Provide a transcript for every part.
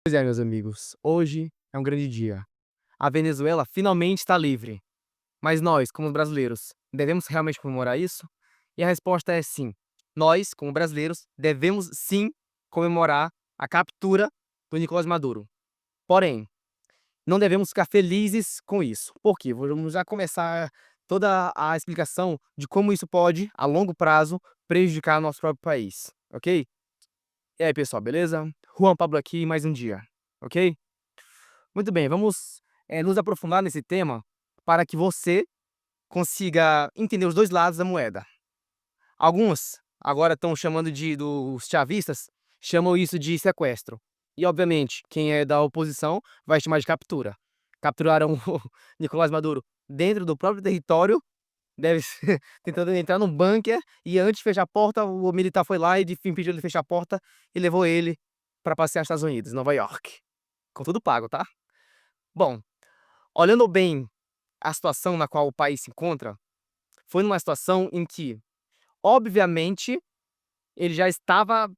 Pois é, meus amigos, hoje é um grande dia. A Venezuela finalmente está livre. Mas nós, como brasileiros, devemos realmente comemorar isso? E a resposta é sim. Nós, como brasileiros, devemos sim comemorar a captura do Nicolás Maduro. Porém, não devemos ficar felizes com isso. Por quê? Vamos já começar toda a explicação de como isso pode, a longo prazo, prejudicar nosso próprio país, ok? E aí, pessoal, beleza? Juan Pablo aqui, mais um dia, ok? Muito bem, vamos nos aprofundar nesse tema para que você consiga entender os dois lados da moeda. Alguns agora estão chamando dos chavistas, chamam isso de sequestro. E, obviamente, quem é da oposição vai chamar de captura. Capturaram o Nicolás Maduro dentro do próprio território, deve ser, tentando entrar num bunker, e antes de fechar a porta, o militar foi lá e impediu ele de fechar a porta e levou ele para passear nos Estados Unidos, Nova York. Com tudo pago, tá? Bom, olhando bem a situação na qual o país se encontra, foi numa situação em que, obviamente, ele já estava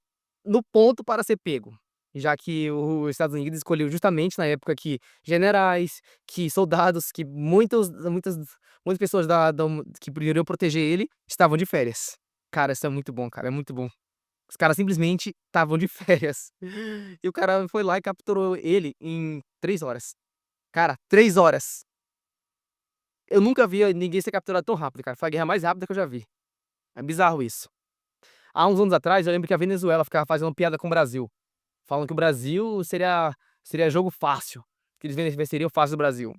no ponto para ser pego, já que os Estados Unidos escolheu justamente na época que generais, que soldados, que muitas pessoas que poderiam proteger ele estavam de férias. Cara, isso é muito bom, cara, é muito bom. Os caras simplesmente estavam de férias. E o cara foi lá e capturou ele em 3 horas. Cara, 3 horas. Eu nunca vi ninguém ser capturado tão rápido, cara. Foi a guerra mais rápida que eu já vi. É bizarro isso. Há uns anos atrás, eu lembro que a Venezuela ficava fazendo piada com o Brasil. Falando que o Brasil seria jogo fácil. Que eles venceriam fácil o Brasil.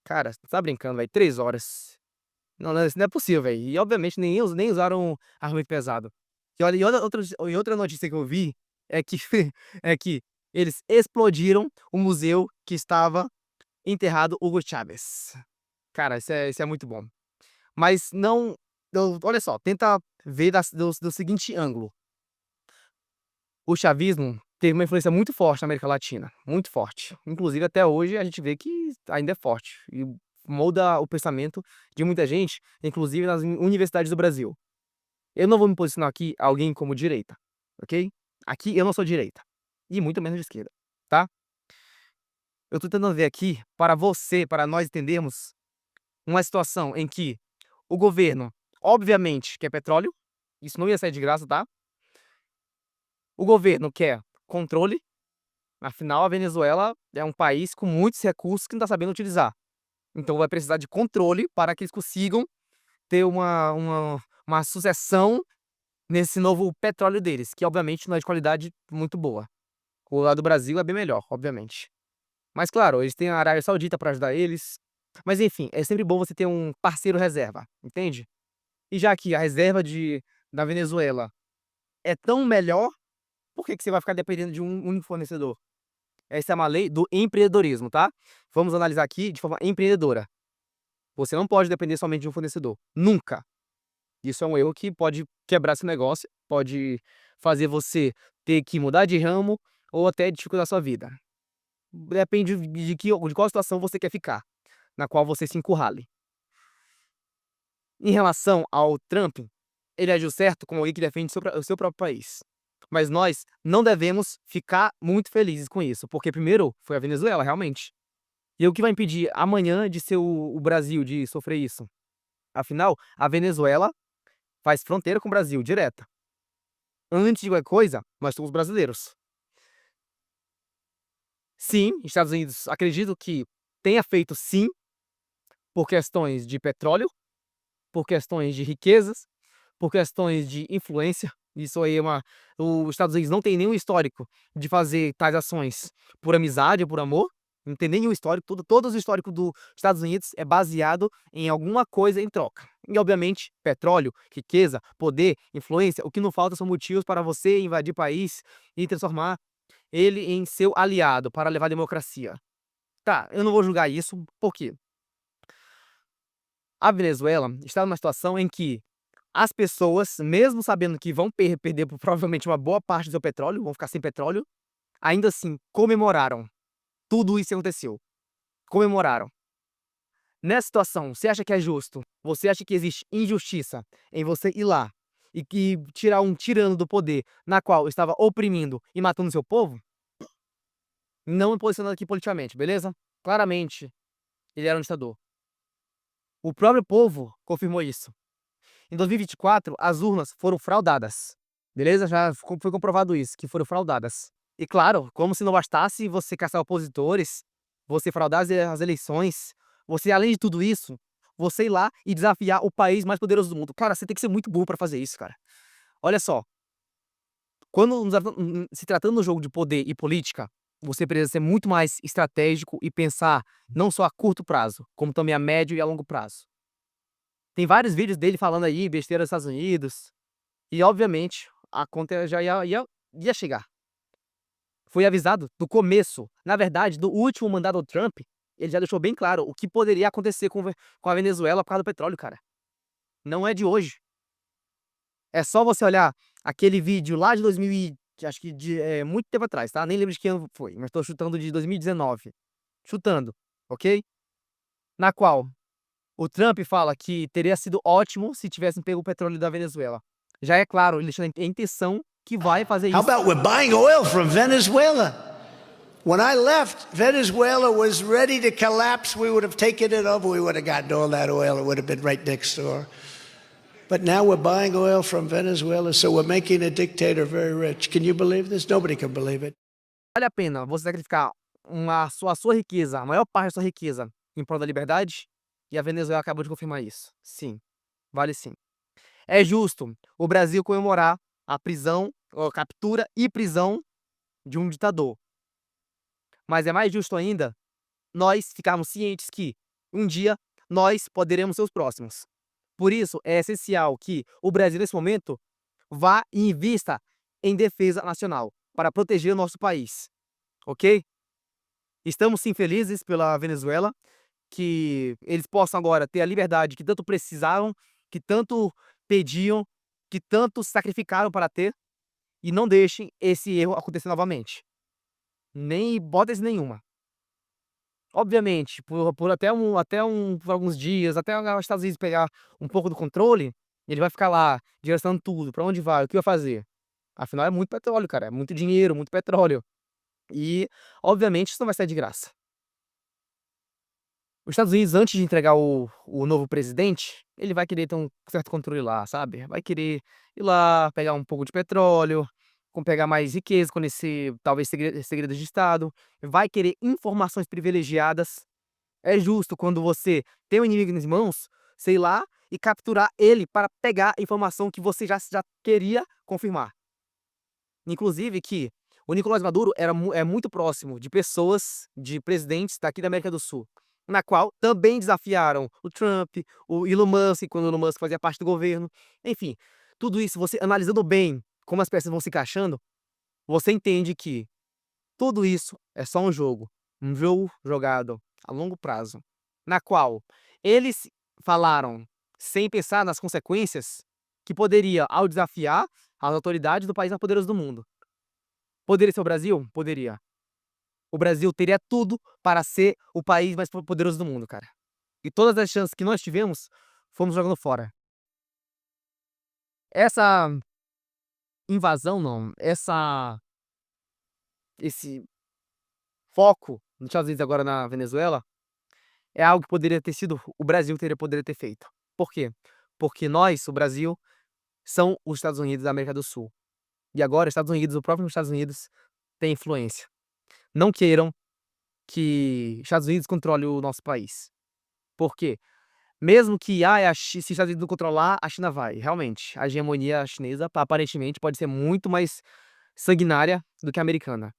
Cara, você tá brincando, velho. 3 horas. Não, não, isso não é possível, velho. E obviamente nem usaram armamento pesado. E outra notícia que eu vi é que, é que eles explodiram o museu que estava enterrado Hugo Chávez. Cara, isso é muito bom. Mas não. Olha só, tenta ver do seguinte ângulo. O chavismo teve uma influência muito forte na América Latina, muito forte. Inclusive, até hoje, a gente vê que ainda é forte e molda o pensamento de muita gente, inclusive nas universidades do Brasil. Eu não vou me posicionar aqui alguém como direita, ok? Aqui eu não sou direita e muito menos de esquerda, tá? Eu tô tentando ver aqui para nós entendermos uma situação em que o governo, obviamente, quer petróleo. Isso não ia sair de graça, tá? O governo quer controle. Afinal, a Venezuela é um país com muitos recursos que não está sabendo utilizar. Então vai precisar de controle para que eles consigam ter uma sucessão nesse novo petróleo deles, que obviamente não é de qualidade muito boa. O lado do Brasil é bem melhor, obviamente. Mas claro, eles têm a Arábia Saudita para ajudar eles. Mas enfim, é sempre bom você ter um parceiro reserva, entende? E já que a reserva da Venezuela é tão melhor, por que você vai ficar dependendo de um único fornecedor? Essa é uma lei do empreendedorismo, tá? Vamos analisar aqui de forma empreendedora. Você não pode depender somente de um fornecedor. Nunca. Isso é um erro que pode quebrar seu negócio, pode fazer você ter que mudar de ramo ou até dificultar sua vida. Depende de qual situação você quer ficar, na qual você se encurrale. Em relação ao Trump, ele agiu certo como alguém que defende o seu próprio país. Mas nós não devemos ficar muito felizes com isso, porque primeiro foi a Venezuela, realmente. E o que vai impedir amanhã de ser o Brasil de sofrer isso? Afinal, a Venezuela faz fronteira com o Brasil, direta. Antes de qualquer coisa, nós somos brasileiros. Sim, Estados Unidos acredito que tenha feito sim, por questões de petróleo, por questões de riquezas, por questões de influência. Isso aí é uma. Os Estados Unidos não tem nenhum histórico de fazer tais ações por amizade ou por amor. Não tem nenhum histórico. Todo o histórico dos Estados Unidos é baseado em alguma coisa em troca. E, obviamente, petróleo, riqueza, poder, influência. O que não falta são motivos para você invadir país e transformar ele em seu aliado para levar a democracia. Tá, eu não vou julgar isso, por quê? A Venezuela está numa situação em que as pessoas, mesmo sabendo que vão perder provavelmente uma boa parte do seu petróleo, vão ficar sem petróleo, ainda assim comemoraram. Tudo isso aconteceu. Comemoraram. Nessa situação, você acha que é justo? Você acha que existe injustiça em você ir lá tirar um tirano do poder, na qual estava oprimindo e matando seu povo? Não me posicionando aqui politicamente, beleza? Claramente, ele era um ditador. O próprio povo confirmou isso. Em 2024, as urnas foram fraudadas. Beleza? Já foi comprovado isso, que foram fraudadas. E claro, como se não bastasse você caçar opositores, você fraudar as eleições, você, além de tudo isso, você ir lá e desafiar o país mais poderoso do mundo. Cara, você tem que ser muito burro pra fazer isso, cara. Olha só, quando se tratando do jogo de poder e política, você precisa ser muito mais estratégico e pensar não só a curto prazo, como também a médio e a longo prazo. Tem vários vídeos dele falando aí besteira dos Estados Unidos, e obviamente a conta já ia chegar. Foi avisado do começo, na verdade, do último mandato do Trump, ele já deixou bem claro o que poderia acontecer com a Venezuela por causa do petróleo, cara. Não é de hoje. É só você olhar aquele vídeo lá de 2000 acho que muito tempo atrás, tá? Nem lembro de que ano foi, mas tô chutando de 2019. Chutando, ok? Na qual o Trump fala que teria sido ótimo se tivessem pego o petróleo da Venezuela. Já é claro, ele deixou a intenção que vai fazer How isso. about we're buying oil from Venezuela? When I left, Venezuela was ready to collapse. We would have taken it over. We would have gotten all that oil. It would have been right next door. But now we're buying oil from Venezuela, so we're making a dictator very rich. Can you believe this? Nobody can believe it. Vale a pena você sacrificar a sua riqueza, a maior parte da sua riqueza, em prol da liberdade? E a Venezuela acabou de confirmar isso. Sim, vale sim. É justo o Brasil comemorar a prisão, ou a captura e prisão de um ditador. Mas é mais justo ainda nós ficarmos cientes que um dia nós poderemos ser os próximos. Por isso, é essencial que o Brasil, nesse momento, vá e invista em defesa nacional para proteger o nosso país, ok? Estamos sim felizes pela Venezuela, que eles possam agora ter a liberdade que tanto precisavam, que tanto pediam, que tanto sacrificaram para ter, e não deixem esse erro acontecer novamente. Nem hipótese nenhuma. Obviamente, por por alguns dias, até os Estados Unidos pegar um pouco do controle, ele vai ficar lá direcionando tudo, para onde vai, o que vai fazer. Afinal é muito petróleo, cara, é muito dinheiro, muito petróleo. E, obviamente, isso não vai sair de graça. Os Estados Unidos, antes de entregar o novo presidente, ele vai querer ter um certo controle lá, sabe? Vai querer ir lá, pegar um pouco de petróleo, pegar mais riqueza, conhecer talvez segredos de Estado, vai querer informações privilegiadas. É justo quando você tem um inimigo nas mãos, sei lá, e capturar ele para pegar a informação que você já queria confirmar. Inclusive que o Nicolás Maduro é muito próximo de pessoas, de presidentes daqui da América do Sul, na qual também desafiaram o Trump, o Elon Musk, quando o Elon Musk fazia parte do governo. Enfim, tudo isso, você analisando bem como as peças vão se encaixando, você entende que tudo isso é só um jogo jogado a longo prazo, na qual eles falaram, sem pensar nas consequências, que poderia, ao desafiar as autoridades do país mais poderoso do mundo. Poderia ser o Brasil? Poderia. O Brasil teria tudo para ser o país mais poderoso do mundo, cara. E todas as chances que nós tivemos, fomos jogando fora. Essa invasão, não, esse foco nos Estados Unidos agora na Venezuela, é algo que poderia ter sido o Brasil poderia ter feito. Por quê? Porque nós, o Brasil, são os Estados Unidos da América do Sul. E agora, os Estados Unidos, o próprio Estados Unidos, tem influência. Não queiram que os Estados Unidos controle o nosso país. Por quê? Mesmo que se os Estados Unidos não controlar, a China vai. Realmente, a hegemonia chinesa, aparentemente, pode ser muito mais sanguinária do que a americana.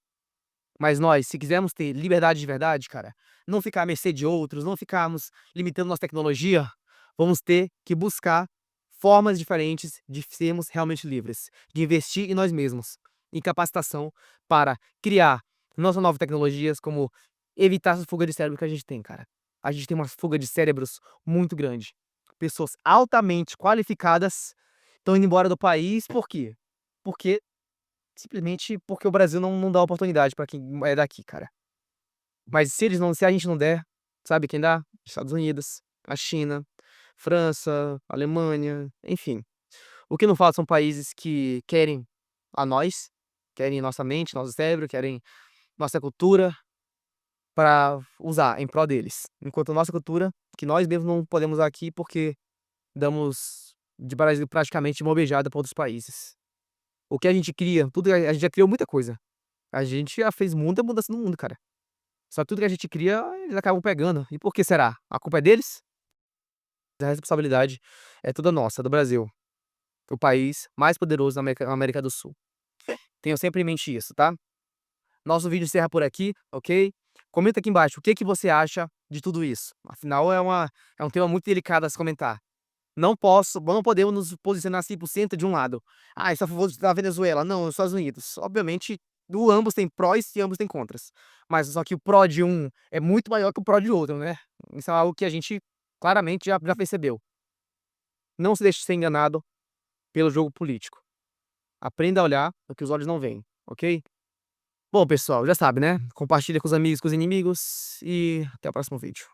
Mas nós, se quisermos ter liberdade de verdade, cara, não ficar à mercê de outros, não ficarmos limitando nossa tecnologia, vamos ter que buscar formas diferentes de sermos realmente livres, de investir em nós mesmos, em capacitação para criar nossas novas tecnologias, como evitar essa fuga de cérebro que a gente tem, cara. A gente tem uma fuga de cérebros muito grande. Pessoas altamente qualificadas estão indo embora do país, por quê? Porque simplesmente porque o Brasil não dá oportunidade pra quem é daqui, cara. Mas se a gente não der, sabe quem dá? Estados Unidos, a China, França, Alemanha, enfim. O que não falta são países que querem a nós, querem nossa mente, nosso cérebro, querem nossa cultura para usar em prol deles. Enquanto a nossa cultura, que nós mesmos não podemos usar aqui porque damos de Brasil praticamente mobejada para outros países. O que a gente cria, tudo a gente já criou muita coisa. A gente já fez muita mudança no mundo, cara. Só que tudo que a gente cria, eles acabam pegando. E por que será? A culpa é deles? A responsabilidade é toda nossa, do Brasil, o país mais poderoso da América do Sul. Tenham sempre em mente isso, tá? Nosso vídeo encerra por aqui, ok? Comenta aqui embaixo o que que você acha de tudo isso. Afinal, é um tema muito delicado a se comentar. Não podemos nos posicionar 100% de um lado. Ah, isso é a favor da Venezuela. Não, os Estados Unidos. Obviamente, do ambos tem prós e ambos tem contras. Mas só que o pró de um é muito maior que o pró de outro, né? Isso é algo que a gente claramente já percebeu. Não se deixe ser enganado pelo jogo político. Aprenda a olhar o que os olhos não veem, ok? Bom, pessoal, já sabe, né? Compartilha com os amigos, com os inimigos e até o próximo vídeo.